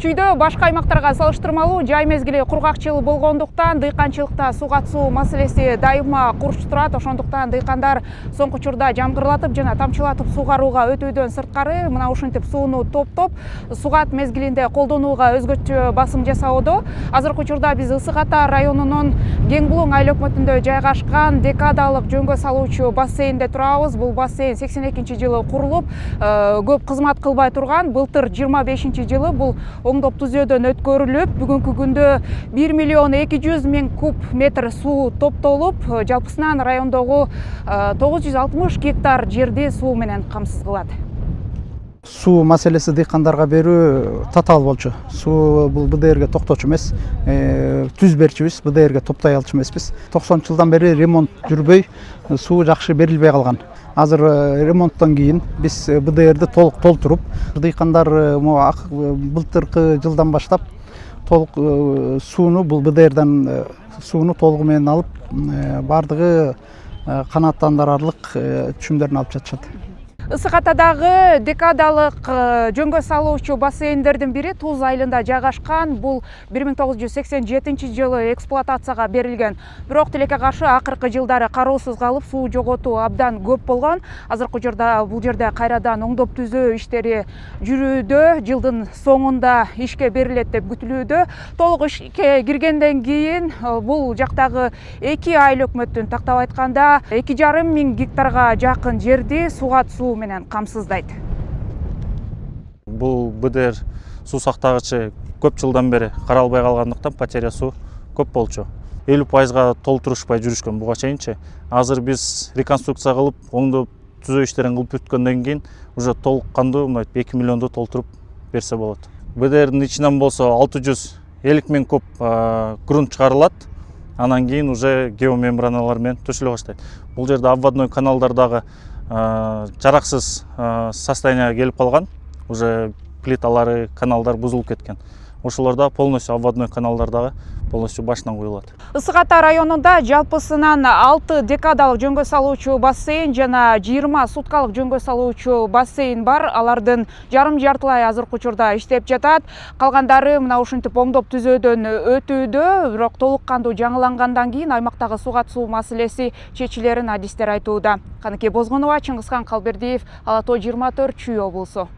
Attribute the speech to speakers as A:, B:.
A: Чүйдө башка аймактарга салыштырмалуу жай мезгили кургакчыл болгондуктан дыйканчылыкта суга түсүү маселеси дайыма курч турат. Ошондуктан дыйкандар соңку учурда жамгырлатып жана тамчылатып сугарууга өтүүдөн сырткары мына ушинтип сууну топтоп сугат мезгилинде колдонууга өзгөчө басым жасоодо. Азыркы учурда биз Ысык Ата районунун Кең Булуң айыл өкмөтүндө жайгашкан декадалык жөнгө салуучу бассейнде турабыз. Бул бассейн 82-жылы курулуп, көп кызмат кылбай турган. Былтыр 25-жылы бул оңдоп түзөөдөн өткөрүлүп, бүгүнкү күндө 1 миллион 200 миң куб метр суу топтолуп, жалпысынан райондогу 960 гектар жерди суу менен камсыз кылат.
B: Суу маселеси дыйкандарга берүү татаал болчу. Суу бул БДРге токточу эмес, түз берчүбүз, БДРге топтой алчу эмеспиз. 90-жылдан бери ремонт жүрбөй, суу жакшы берилбей калган. Азыр ремонттон кийин биз БДРди толук толтуруп, дыйкандар былтыркы жылдан баштап толук сууну бул БДРдан сууну толугу менен алып, бардыгы канааттандырарлык чүмдөрүн алып жатышат.
A: Ысык Атадагы декадалык жөнгө салуучу бассейндердин бири Туз айылында жайгашкан. Бул 1987-жылы эксплуатацияга берилген. Бирок тилекке каршы акыркы жылдары кароосуз калып, суу жоготуу абдан көп болгон. Азыркы учурда бул жерде кайрадан оңдоп түзөө иштери жүрүүдө. Жылдын соңунда ишке берилет деп күтүлүүдө. Толук ишке киргенден кийин бул жактагы 2 айыл өкмөттүн тактап айтканда 2,5 миң гектарга жакын жерди суга суу менен камсыздайт.
C: Бул БДР суу сактагычы көп жылдан бери каралбай калгандыктан потеря суу көп болчу. 50%га толтурушпай жүрүшкөн буга чейинчи. Азыр биз реконструкция кылып, оңдоп түзөө иштерин кылып бүткөндөн кийин уже толук кандуу 2 миллионду толтуруп берсе болот. БДРдин ичинен болсо 650 миң куб грунт чыгарылат. Анан кийин уже геомембраналар менен төшөлө баштайт. Бул жерде обводной каналдардагы жараксыз состоянияга келип калган, уже плиталары, каналдар бузулуп кеткен. Ошолорда полностью обводной каналдардагы полностью башынан куюлат.
A: Ысык Ата районунда жалпысынан 6 декадалык жөнгө салуучу бассейн жана 20 суткалык жөнгө салуучу бассейн бар. Алардын жарым-жартылай азыркы учурда иштеп жатат. Калгандары мына ушинтип оңдоп түзөөдөн өтүүдө. Бирок толук кандуу жаңылангандан кийин аймактагы суга түсүү маселеси чечилерин адистер айтууда. Каныкей Бозгонова, Чыңгызхан Калбердиев, Ала Тоо 24, Чүй облусу.